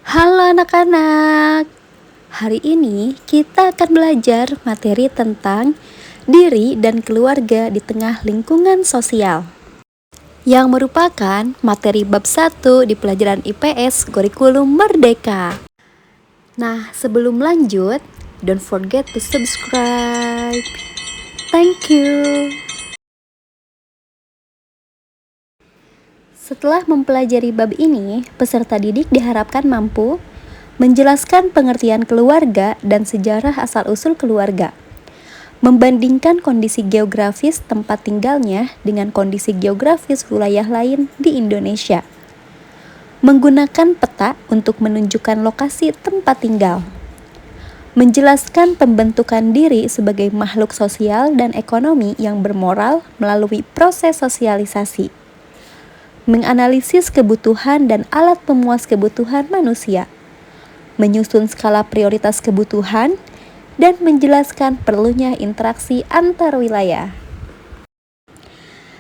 Halo anak-anak, hari ini kita akan belajar materi tentang diri dan keluarga di tengah lingkungan sosial yang merupakan materi bab 1 di pelajaran IPS Kurikulum Merdeka. Nah, sebelum lanjut, don't forget to subscribe. Thank you. Setelah mempelajari bab ini, peserta didik diharapkan mampu menjelaskan pengertian keluarga dan sejarah asal-usul keluarga, membandingkan kondisi geografis tempat tinggalnya dengan kondisi geografis wilayah lain di Indonesia, menggunakan peta untuk menunjukkan lokasi tempat tinggal, menjelaskan pembentukan diri sebagai makhluk sosial dan ekonomi yang bermoral melalui proses sosialisasi, menganalisis kebutuhan dan alat pemuas kebutuhan manusia, menyusun skala prioritas kebutuhan, dan menjelaskan perlunya interaksi antar wilayah.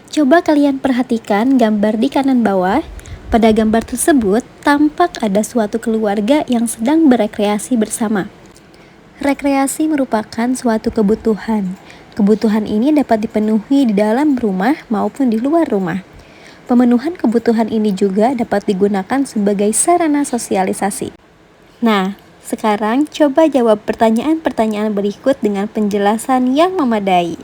Coba kalian perhatikan gambar di kanan bawah. Pada gambar tersebut, tampak ada suatu keluarga yang sedang berekreasi bersama. Rekreasi merupakan suatu kebutuhan. Kebutuhan ini dapat dipenuhi di dalam rumah maupun di luar rumah. Pemenuhan kebutuhan ini juga dapat digunakan sebagai sarana sosialisasi. Nah, sekarang coba jawab pertanyaan-pertanyaan berikut dengan penjelasan yang memadai.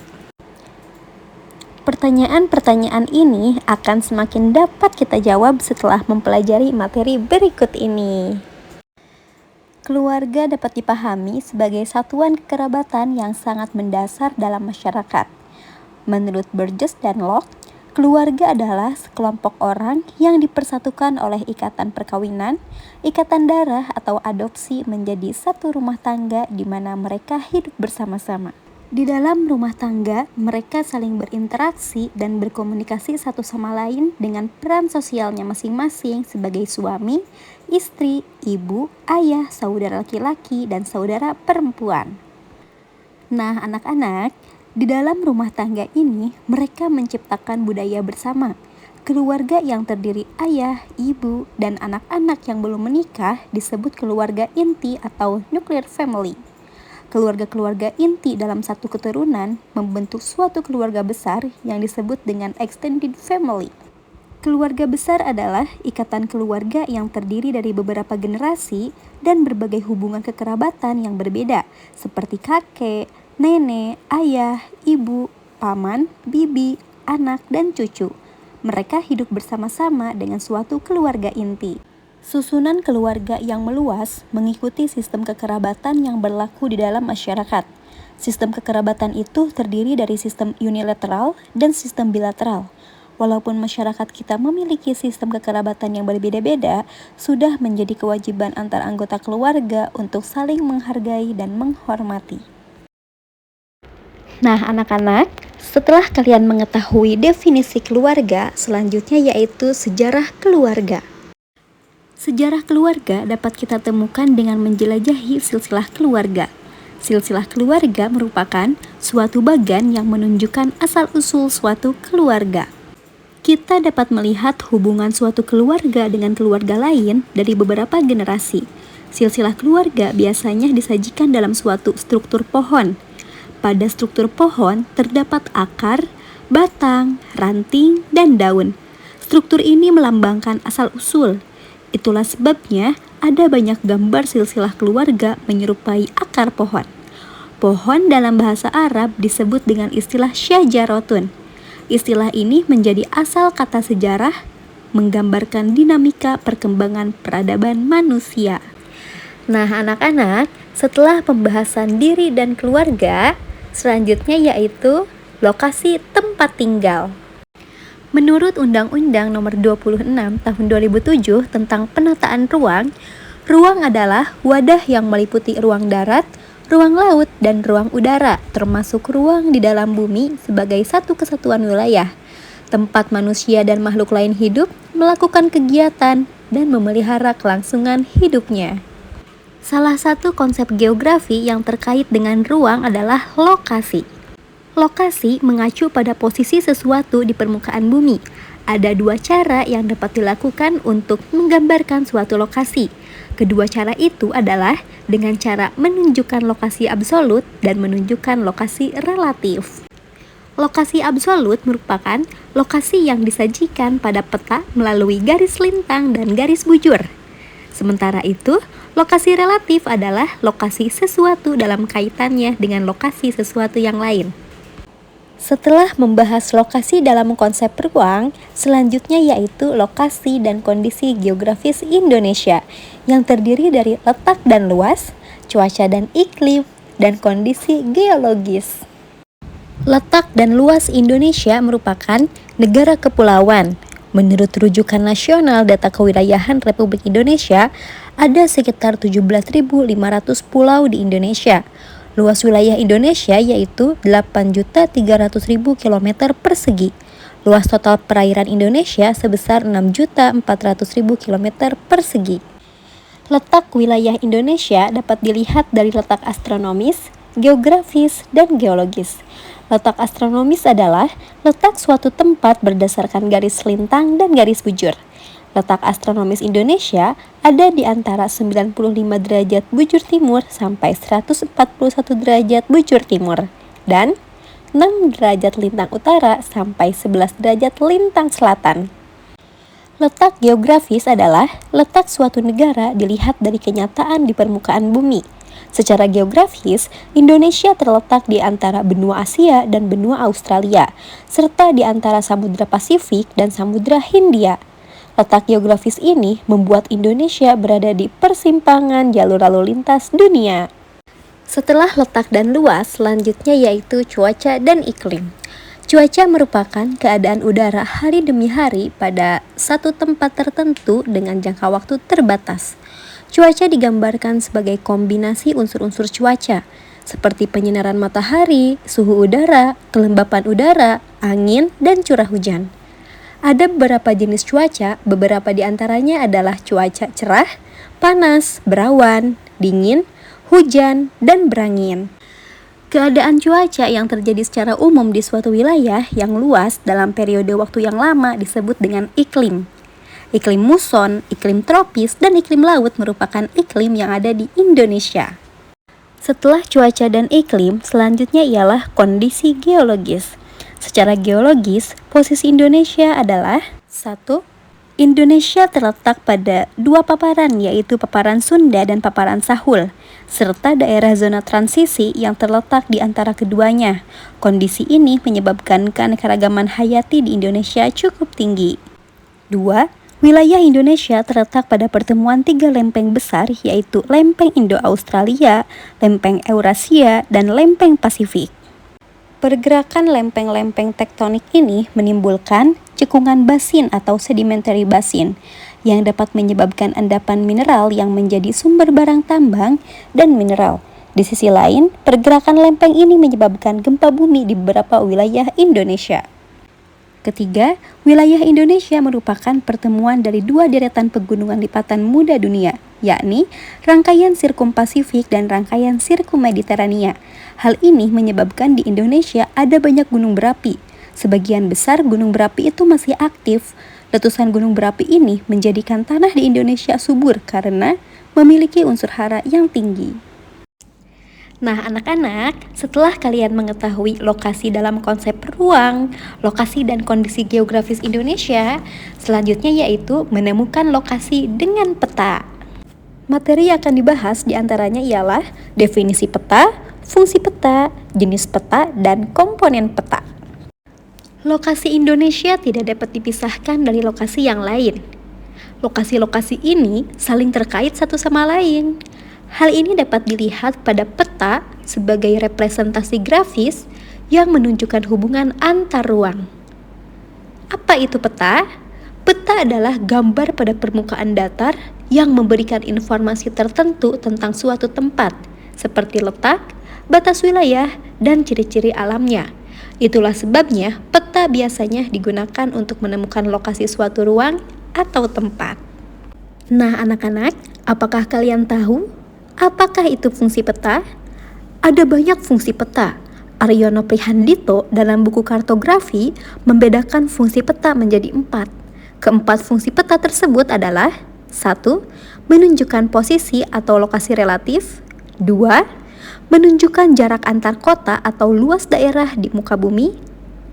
Pertanyaan-pertanyaan ini akan semakin dapat kita jawab setelah mempelajari materi berikut ini. Keluarga dapat dipahami sebagai satuan kekerabatan yang sangat mendasar dalam masyarakat. Menurut Burgess dan Locke, keluarga adalah sekelompok orang yang dipersatukan oleh ikatan perkawinan, ikatan darah atau adopsi menjadi satu rumah tangga di mana mereka hidup bersama-sama. Di dalam rumah tangga, mereka saling berinteraksi dan berkomunikasi satu sama lain dengan peran sosialnya masing-masing sebagai suami, istri, ibu, ayah, saudara laki-laki, dan saudara perempuan. Nah, anak-anak, di dalam rumah tangga ini, mereka menciptakan budaya bersama. Keluarga yang terdiri ayah, ibu, dan anak-anak yang belum menikah disebut keluarga inti atau nuclear family. Keluarga-keluarga inti dalam satu keturunan membentuk suatu keluarga besar yang disebut dengan extended family. Keluarga besar adalah ikatan keluarga yang terdiri dari beberapa generasi dan berbagai hubungan kekerabatan yang berbeda, seperti kakek, nenek, ayah, ibu, paman, bibi, anak, dan cucu. Mereka hidup bersama-sama dengan suatu keluarga inti. Susunan keluarga yang meluas mengikuti sistem kekerabatan yang berlaku di dalam masyarakat. Sistem kekerabatan itu terdiri dari sistem unilateral dan sistem bilateral. Walaupun masyarakat kita memiliki sistem kekerabatan yang berbeda-beda, sudah menjadi kewajiban antar anggota keluarga untuk saling menghargai dan menghormati. Nah, anak-anak, setelah kalian mengetahui definisi keluarga, selanjutnya yaitu sejarah keluarga. Sejarah keluarga dapat kita temukan dengan menjelajahi silsilah keluarga. Silsilah keluarga merupakan suatu bagan yang menunjukkan asal-usul suatu keluarga. Kita dapat melihat hubungan suatu keluarga dengan keluarga lain dari beberapa generasi. Silsilah keluarga biasanya disajikan dalam suatu struktur pohon. Pada struktur pohon terdapat akar, batang, ranting, dan daun. Struktur ini melambangkan asal-usul. Itulah sebabnya ada banyak gambar silsilah keluarga menyerupai akar pohon. Pohon dalam bahasa Arab disebut dengan istilah syajarotun. Istilah ini menjadi asal kata sejarah, menggambarkan dinamika perkembangan peradaban manusia. Nah, anak-anak, setelah pembahasan diri dan keluarga, selanjutnya yaitu lokasi tempat tinggal. Menurut Undang-Undang Nomor 26 Tahun 2007 tentang penataan ruang, ruang adalah wadah yang meliputi ruang darat, ruang laut, dan ruang udara, termasuk ruang di dalam bumi sebagai satu kesatuan wilayah, tempat manusia dan makhluk lain hidup, melakukan kegiatan, dan memelihara kelangsungan hidupnya. Salah satu konsep geografi yang terkait dengan ruang adalah lokasi. Lokasi mengacu pada posisi sesuatu di permukaan bumi. Ada dua cara yang dapat dilakukan untuk menggambarkan suatu lokasi. Kedua cara itu adalah dengan cara menunjukkan lokasi absolut dan menunjukkan lokasi relatif. Lokasi absolut merupakan lokasi yang disajikan pada peta melalui garis lintang dan garis bujur. Sementara itu, lokasi relatif adalah lokasi sesuatu dalam kaitannya dengan lokasi sesuatu yang lain. Setelah membahas lokasi dalam konsep ruang, selanjutnya yaitu lokasi dan kondisi geografis Indonesia yang terdiri dari letak dan luas, cuaca dan iklim, dan kondisi geologis. Letak dan luas Indonesia merupakan negara kepulauan. Menurut rujukan nasional data kewilayahan Republik Indonesia, ada sekitar 17.500 pulau di Indonesia. Luas wilayah Indonesia yaitu 8.300.000 km persegi. Luas total perairan Indonesia sebesar 6.400.000 km persegi. Letak wilayah Indonesia dapat dilihat dari letak astronomis, geografis, dan geologis. Letak astronomis adalah letak suatu tempat berdasarkan garis lintang dan garis bujur. Letak astronomis Indonesia ada di antara 95 derajat bujur timur sampai 141 derajat bujur timur dan 6 derajat lintang utara sampai 11 derajat lintang selatan. Letak geografis adalah letak suatu negara dilihat dari kenyataan di permukaan bumi. Secara geografis, Indonesia terletak di antara benua Asia dan benua Australia, serta di antara Samudra Pasifik dan Samudra Hindia. Letak geografis ini membuat Indonesia berada di persimpangan jalur lalu lintas dunia. Setelah letak dan luas, selanjutnya yaitu cuaca dan iklim. Cuaca merupakan keadaan udara hari demi hari pada satu tempat tertentu dengan jangka waktu terbatas. Cuaca digambarkan sebagai kombinasi unsur-unsur cuaca, seperti penyinaran matahari, suhu udara, kelembapan udara, angin, dan curah hujan. Ada beberapa jenis cuaca, beberapa di antaranya adalah cuaca cerah, panas, berawan, dingin, hujan, dan berangin. Keadaan cuaca yang terjadi secara umum di suatu wilayah yang luas dalam periode waktu yang lama disebut dengan iklim. Iklim muson, iklim tropis, dan iklim laut merupakan iklim yang ada di Indonesia. Setelah cuaca dan iklim, selanjutnya ialah kondisi geologis. Secara geologis, posisi Indonesia adalah 1. Indonesia terletak pada dua paparan, yaitu paparan Sunda dan paparan Sahul, serta daerah zona transisi yang terletak di antara keduanya. Kondisi ini menyebabkan keanekaragaman hayati di Indonesia cukup tinggi. 2. Wilayah Indonesia terletak pada pertemuan tiga lempeng besar, yaitu lempeng Indo-Australia, lempeng Eurasia, dan lempeng Pasifik. Pergerakan lempeng-lempeng tektonik ini menimbulkan cekungan basin atau sedimentary basin yang dapat menyebabkan endapan mineral yang menjadi sumber barang tambang dan mineral. Di sisi lain, pergerakan lempeng ini menyebabkan gempa bumi di beberapa wilayah Indonesia. Ketiga, wilayah Indonesia merupakan pertemuan dari dua deretan pegunungan lipatan muda dunia, yakni rangkaian Sirkum Pasifik dan rangkaian Sirkum Mediterania. Hal ini menyebabkan di Indonesia ada banyak gunung berapi. Sebagian besar gunung berapi itu masih aktif. Letusan gunung berapi ini menjadikan tanah di Indonesia subur karena memiliki unsur hara yang tinggi. Nah, anak-anak, setelah kalian mengetahui lokasi dalam konsep ruang, lokasi dan kondisi geografis Indonesia, selanjutnya yaitu menemukan lokasi dengan peta. Materi yang akan dibahas diantaranya ialah definisi peta, fungsi peta, jenis peta, dan komponen peta. Lokasi Indonesia tidak dapat dipisahkan dari lokasi yang lain. Lokasi-lokasi ini saling terkait satu sama lain. Hal ini dapat dilihat pada peta sebagai representasi grafis yang menunjukkan hubungan antar ruang. Apa itu peta? Peta adalah gambar pada permukaan datar yang memberikan informasi tertentu tentang suatu tempat, seperti letak, batas wilayah, dan ciri-ciri alamnya. Itulah sebabnya peta biasanya digunakan untuk menemukan lokasi suatu ruang atau tempat. Nah, anak-anak, apakah kalian tahu apakah itu fungsi peta? Ada banyak fungsi peta. Aryono Prihandito dalam buku kartografi membedakan fungsi peta menjadi 4. Keempat fungsi peta tersebut adalah 1. menunjukkan posisi atau lokasi relatif. 2. Menunjukkan jarak antar kota atau luas daerah di muka bumi.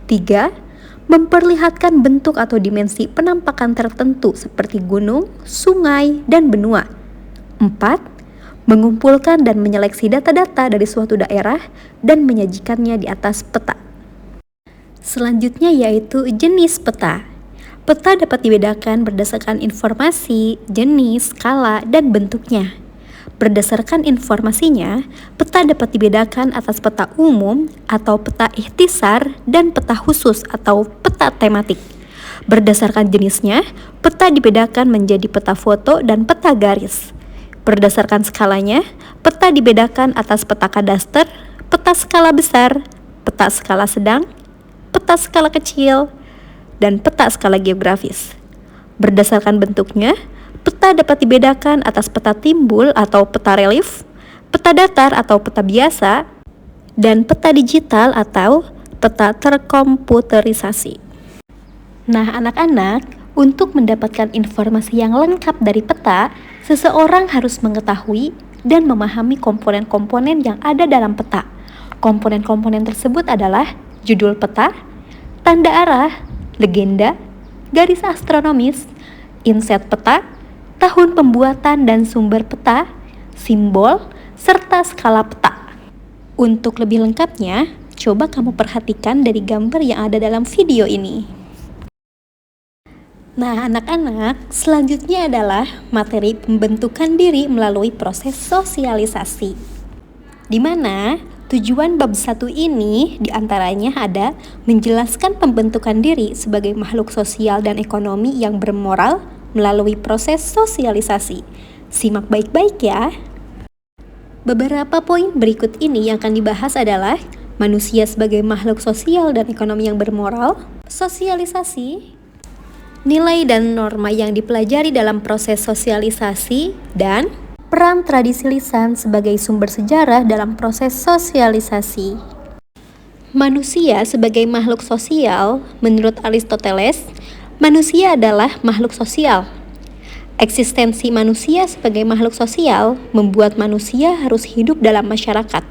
3. Memperlihatkan bentuk atau dimensi penampakan tertentu seperti gunung, sungai, dan benua. 4. Mengumpulkan dan menyeleksi data-data dari suatu daerah dan menyajikannya di atas peta. Selanjutnya yaitu jenis peta. Peta dapat dibedakan berdasarkan informasi, jenis, skala, dan bentuknya. Berdasarkan informasinya, peta dapat dibedakan atas peta umum atau peta ikhtisar dan peta khusus atau peta tematik. Berdasarkan jenisnya, peta dibedakan menjadi peta foto dan peta garis. Berdasarkan skalanya, peta dibedakan atas peta kadaster, peta skala besar, peta skala sedang, peta skala kecil, dan peta skala geografis. Berdasarkan bentuknya, peta dapat dibedakan atas peta timbul atau peta relief, peta datar atau peta biasa, dan peta digital atau peta terkomputerisasi. Nah, anak-anak, untuk mendapatkan informasi yang lengkap dari peta, seseorang harus mengetahui dan memahami komponen-komponen yang ada dalam peta. Komponen-komponen tersebut adalah judul peta, tanda arah, legenda, garis astronomis, inset peta, tahun pembuatan dan sumber peta, simbol, serta skala peta. Untuk lebih lengkapnya, coba kamu perhatikan dari gambar yang ada dalam video ini. Nah, anak-anak, selanjutnya adalah materi pembentukan diri melalui proses sosialisasi, di mana tujuan bab 1 ini diantaranya ada menjelaskan pembentukan diri sebagai makhluk sosial dan ekonomi yang bermoral melalui proses sosialisasi. Simak baik-baik ya. Beberapa poin berikut ini yang akan dibahas adalah manusia sebagai makhluk sosial dan ekonomi yang bermoral, sosialisasi, nilai dan norma yang dipelajari dalam proses sosialisasi, dan peran tradisi lisan sebagai sumber sejarah dalam proses sosialisasi. Manusia sebagai makhluk sosial, menurut Aristoteles, manusia adalah makhluk sosial. Eksistensi manusia sebagai makhluk sosial membuat manusia harus hidup dalam masyarakat.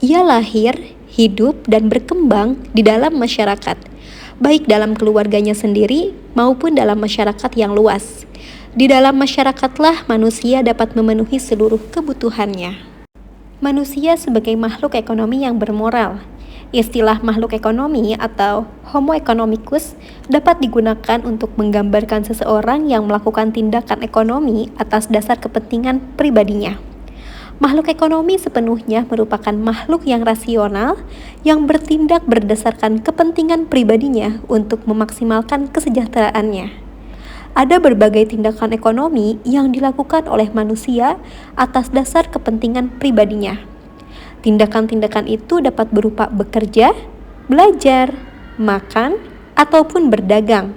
Ia lahir, hidup, dan berkembang di dalam masyarakat, baik dalam keluarganya sendiri maupun dalam masyarakat yang luas. Di dalam masyarakatlah manusia dapat memenuhi seluruh kebutuhannya. Manusia sebagai makhluk ekonomi yang bermoral. Istilah makhluk ekonomi atau Homo economicus dapat digunakan untuk menggambarkan seseorang yang melakukan tindakan ekonomi atas dasar kepentingan pribadinya. Makhluk ekonomi sepenuhnya merupakan makhluk yang rasional yang bertindak berdasarkan kepentingan pribadinya untuk memaksimalkan kesejahteraannya. Ada berbagai tindakan ekonomi yang dilakukan oleh manusia atas dasar kepentingan pribadinya. Tindakan-tindakan itu dapat berupa bekerja, belajar, makan, ataupun berdagang.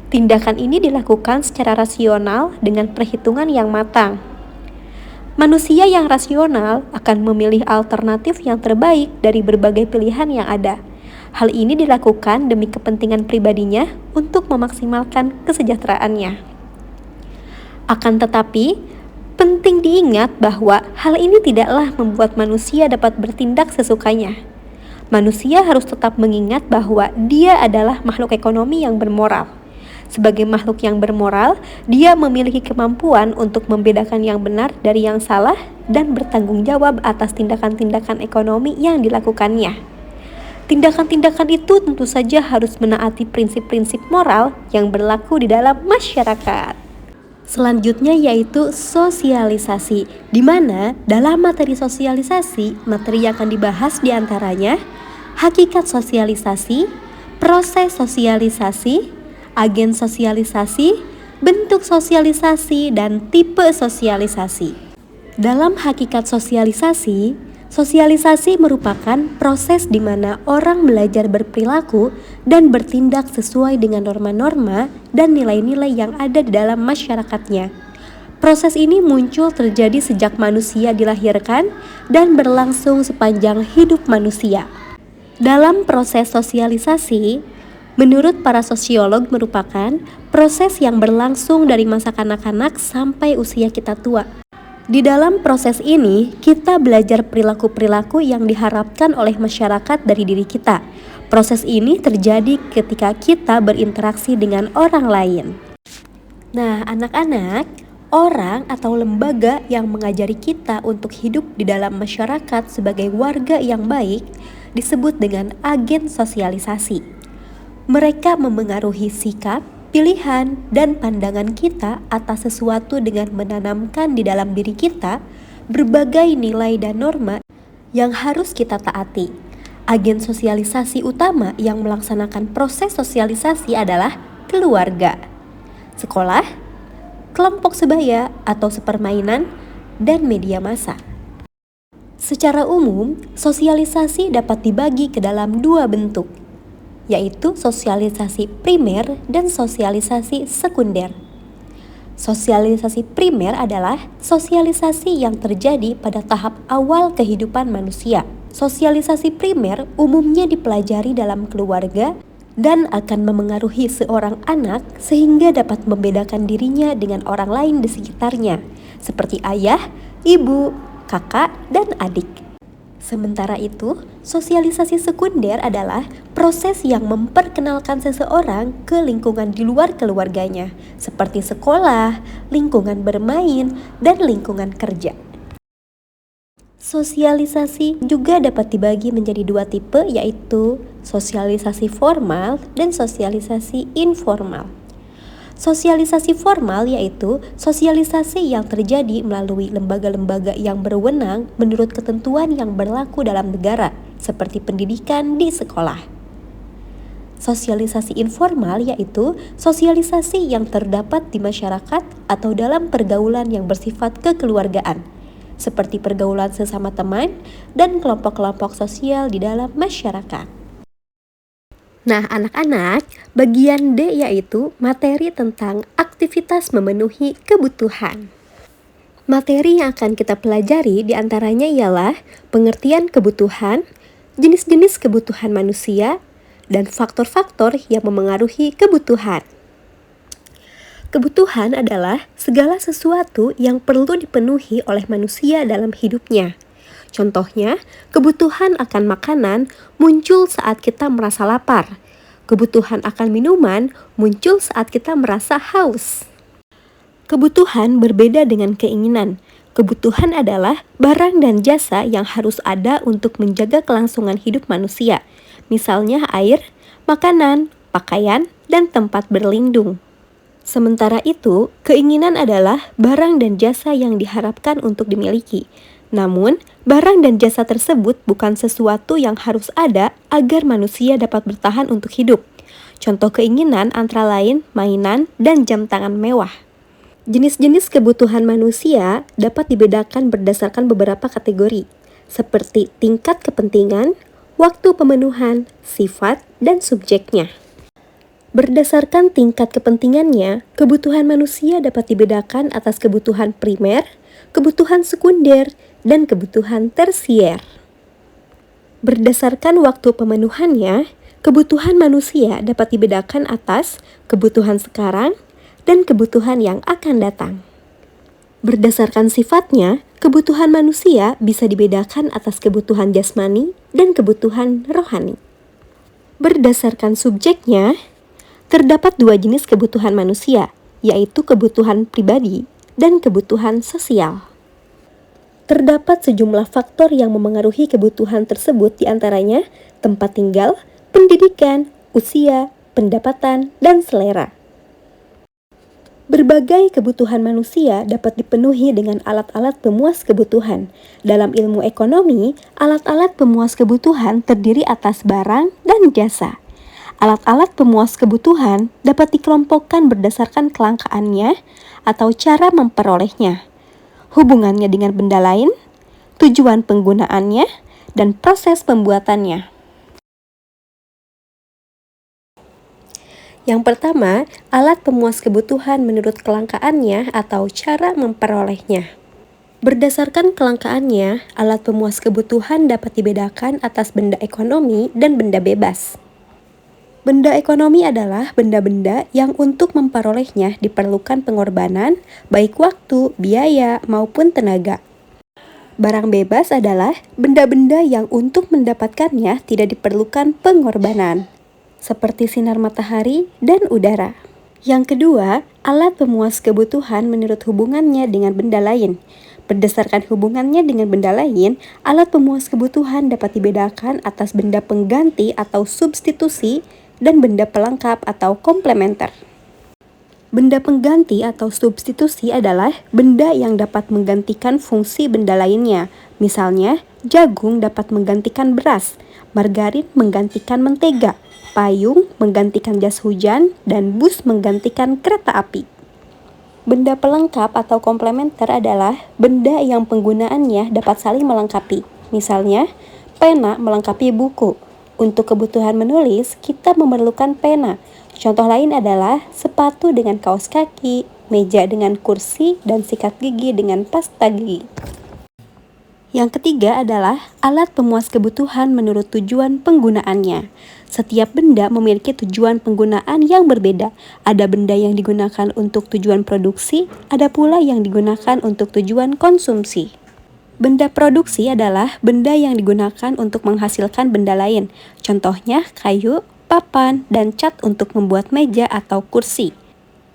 Tindakan ini dilakukan secara rasional dengan perhitungan yang matang. Manusia yang rasional akan memilih alternatif yang terbaik dari berbagai pilihan yang ada. Hal ini dilakukan demi kepentingan pribadinya untuk memaksimalkan kesejahteraannya. Akan tetapi, penting diingat bahwa hal ini tidaklah membuat manusia dapat bertindak sesukanya. Manusia harus tetap mengingat bahwa dia adalah makhluk ekonomi yang bermoral. Sebagai makhluk yang bermoral, dia memiliki kemampuan untuk membedakan yang benar dari yang salah dan bertanggung jawab atas tindakan-tindakan ekonomi yang dilakukannya. Tindakan-tindakan itu tentu saja harus menaati prinsip-prinsip moral yang berlaku di dalam masyarakat. Selanjutnya yaitu sosialisasi, di mana dalam materi sosialisasi, materi yang akan dibahas diantaranya hakikat sosialisasi, proses sosialisasi, agen sosialisasi, bentuk sosialisasi, dan tipe sosialisasi. Dalam hakikat sosialisasi, sosialisasi merupakan proses di mana orang belajar berperilaku dan bertindak sesuai dengan norma-norma dan nilai-nilai yang ada di dalam masyarakatnya. Proses ini muncul terjadi sejak manusia dilahirkan dan berlangsung sepanjang hidup manusia. Dalam proses sosialisasi, Menurut para sosiolog merupakan proses yang berlangsung dari masa kanak-kanak sampai usia kita tua. Di dalam proses ini, kita belajar perilaku-perilaku yang diharapkan oleh masyarakat dari diri kita. Proses ini terjadi ketika kita berinteraksi dengan orang lain. Nah, anak-anak, orang atau lembaga yang mengajari kita untuk hidup di dalam masyarakat sebagai warga yang baik disebut dengan agen sosialisasi. Mereka memengaruhi sikap, pilihan, dan pandangan kita atas sesuatu dengan menanamkan di dalam diri kita berbagai nilai dan norma yang harus kita taati. Agen sosialisasi utama yang melaksanakan proses sosialisasi adalah keluarga, sekolah, kelompok sebaya atau sepermainan, dan media massa. Secara umum, sosialisasi dapat dibagi ke dalam dua bentuk, yaitu sosialisasi primer dan sosialisasi sekunder. Sosialisasi primer adalah sosialisasi yang terjadi pada tahap awal kehidupan manusia. Sosialisasi primer umumnya dipelajari dalam keluarga dan akan memengaruhi seorang anak sehingga dapat membedakan dirinya dengan orang lain di sekitarnya, seperti ayah, ibu, kakak, dan adik. Sementara itu, sosialisasi sekunder adalah proses yang memperkenalkan seseorang ke lingkungan di luar keluarganya, seperti sekolah, lingkungan bermain, dan lingkungan kerja. Sosialisasi juga dapat dibagi menjadi dua tipe, yaitu sosialisasi formal dan sosialisasi informal. Sosialisasi formal yaitu sosialisasi yang terjadi melalui lembaga-lembaga yang berwenang menurut ketentuan yang berlaku dalam negara, seperti pendidikan di sekolah. Sosialisasi informal yaitu sosialisasi yang terdapat di masyarakat atau dalam pergaulan yang bersifat kekeluargaan, seperti pergaulan sesama teman dan kelompok-kelompok sosial di dalam masyarakat. Nah, anak-anak, bagian D yaitu materi tentang aktivitas memenuhi kebutuhan. Materi yang akan kita pelajari diantaranya ialah pengertian kebutuhan, jenis-jenis kebutuhan manusia, dan faktor-faktor yang memengaruhi kebutuhan. Kebutuhan adalah segala sesuatu yang perlu dipenuhi oleh manusia dalam hidupnya. Contohnya, kebutuhan akan makanan muncul saat kita merasa lapar. Kebutuhan akan minuman muncul saat kita merasa haus. Kebutuhan berbeda dengan keinginan. Kebutuhan adalah barang dan jasa yang harus ada untuk menjaga kelangsungan hidup manusia. Misalnya air, makanan, pakaian, dan tempat berlindung. Sementara itu, keinginan adalah barang dan jasa yang diharapkan untuk dimiliki. Namun, barang dan jasa tersebut bukan sesuatu yang harus ada agar manusia dapat bertahan untuk hidup. Contoh keinginan antara lain mainan dan jam tangan mewah. Jenis-jenis kebutuhan manusia dapat dibedakan berdasarkan beberapa kategori, seperti tingkat kepentingan, waktu pemenuhan, sifat, dan subjeknya. Berdasarkan tingkat kepentingannya, kebutuhan manusia dapat dibedakan atas kebutuhan primer, kebutuhan sekunder, dan kebutuhan tersier. Berdasarkan waktu pemenuhannya, kebutuhan manusia dapat dibedakan atas kebutuhan sekarang dan kebutuhan yang akan datang. Berdasarkan sifatnya, kebutuhan manusia bisa dibedakan atas kebutuhan jasmani dan kebutuhan rohani. Berdasarkan subjeknya, terdapat dua jenis kebutuhan manusia, yaitu kebutuhan pribadi dan kebutuhan sosial. Terdapat sejumlah faktor yang memengaruhi kebutuhan tersebut, diantaranya tempat tinggal, pendidikan, usia, pendapatan, dan selera. Berbagai kebutuhan manusia dapat dipenuhi dengan alat-alat pemuas kebutuhan. Dalam ilmu ekonomi, alat-alat pemuas kebutuhan terdiri atas barang dan jasa. Alat-alat pemuas kebutuhan dapat dikelompokkan berdasarkan kelangkaannya atau cara memperolehnya, hubungannya dengan benda lain, tujuan penggunaannya, dan proses pembuatannya. Yang pertama, alat pemuas kebutuhan menurut kelangkaannya atau cara memperolehnya. Berdasarkan kelangkaannya, alat pemuas kebutuhan dapat dibedakan atas benda ekonomi dan benda bebas. Benda ekonomi adalah benda-benda yang untuk memperolehnya diperlukan pengorbanan, baik waktu, biaya, maupun tenaga. Barang bebas adalah benda-benda yang untuk mendapatkannya tidak diperlukan pengorbanan, seperti sinar matahari dan udara. Yang kedua, alat pemuas kebutuhan menurut hubungannya dengan benda lain. Berdasarkan hubungannya dengan benda lain, alat pemuas kebutuhan dapat dibedakan atas benda pengganti atau substitusi dan benda pelengkap atau komplementer. Benda pengganti atau substitusi adalah benda yang dapat menggantikan fungsi benda lainnya. Misalnya, jagung dapat menggantikan beras, margarin menggantikan mentega, payung menggantikan jas hujan, dan bus menggantikan kereta api. Benda pelengkap atau komplementer adalah benda yang penggunaannya dapat saling melengkapi. Misalnya, pena melengkapi buku. Untuk kebutuhan menulis, kita memerlukan pena. Contoh lain adalah sepatu dengan kaos kaki, meja dengan kursi, dan sikat gigi dengan pasta gigi. Yang ketiga adalah alat pemuas kebutuhan menurut tujuan penggunaannya. Setiap benda memiliki tujuan penggunaan yang berbeda. Ada benda yang digunakan untuk tujuan produksi, ada pula yang digunakan untuk tujuan konsumsi. Benda produksi adalah benda yang digunakan untuk menghasilkan benda lain. Contohnya kayu, papan, dan cat untuk membuat meja atau kursi.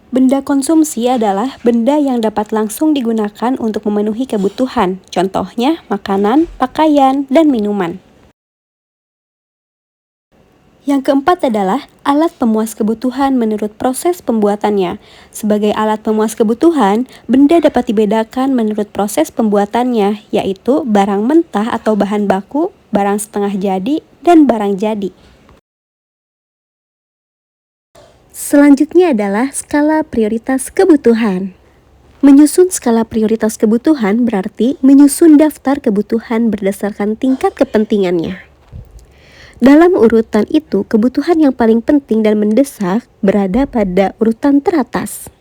Benda konsumsi adalah benda yang dapat langsung digunakan untuk memenuhi kebutuhan. Contohnya makanan, pakaian, dan minuman. Yang keempat adalah alat pemuas kebutuhan menurut proses pembuatannya. Sebagai alat pemuas kebutuhan, benda dapat dibedakan menurut proses pembuatannya, yaitu barang mentah atau bahan baku, barang setengah jadi, dan barang jadi. Selanjutnya adalah skala prioritas kebutuhan. Menyusun skala prioritas kebutuhan berarti menyusun daftar kebutuhan berdasarkan tingkat kepentingannya. Dalam urutan itu, kebutuhan yang paling penting dan mendesak berada pada urutan teratas.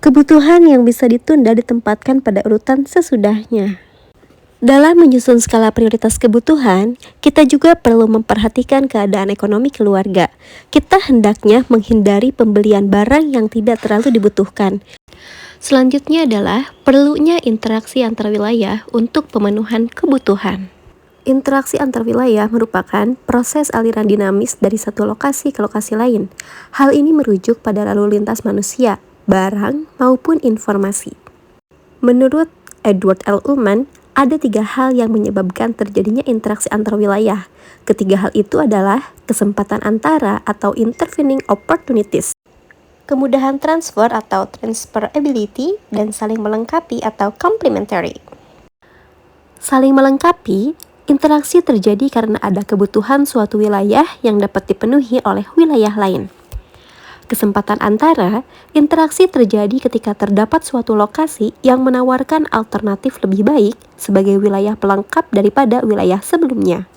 Kebutuhan yang bisa ditunda ditempatkan pada urutan sesudahnya. Dalam menyusun skala prioritas kebutuhan, kita juga perlu memperhatikan keadaan ekonomi keluarga. Kita hendaknya menghindari pembelian barang yang tidak terlalu dibutuhkan. Selanjutnya adalah perlunya interaksi antar wilayah untuk pemenuhan kebutuhan. Interaksi antar wilayah merupakan proses aliran dinamis dari satu lokasi ke lokasi lain. Hal ini merujuk pada lalu lintas manusia, barang, maupun informasi. Menurut Edward L. Ullman, ada 3 hal yang menyebabkan terjadinya interaksi antar wilayah. Ketiga hal itu adalah kesempatan antara atau intervening opportunities, kemudahan transfer atau transferability, dan saling melengkapi atau complementary. Saling melengkapi, interaksi terjadi karena ada kebutuhan suatu wilayah yang dapat dipenuhi oleh wilayah lain. Kesempatan antara, interaksi terjadi ketika terdapat suatu lokasi yang menawarkan alternatif lebih baik sebagai wilayah pelengkap daripada wilayah sebelumnya.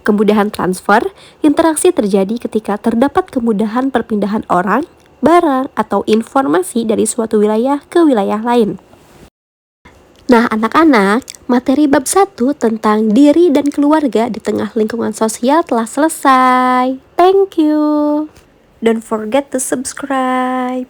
Kemudahan transfer, interaksi terjadi ketika terdapat kemudahan perpindahan orang, barang, atau informasi dari suatu wilayah ke wilayah lain. Nah, anak-anak, materi bab 1 tentang diri dan keluarga di tengah lingkungan sosial telah selesai. Thank you. Don't forget to subscribe.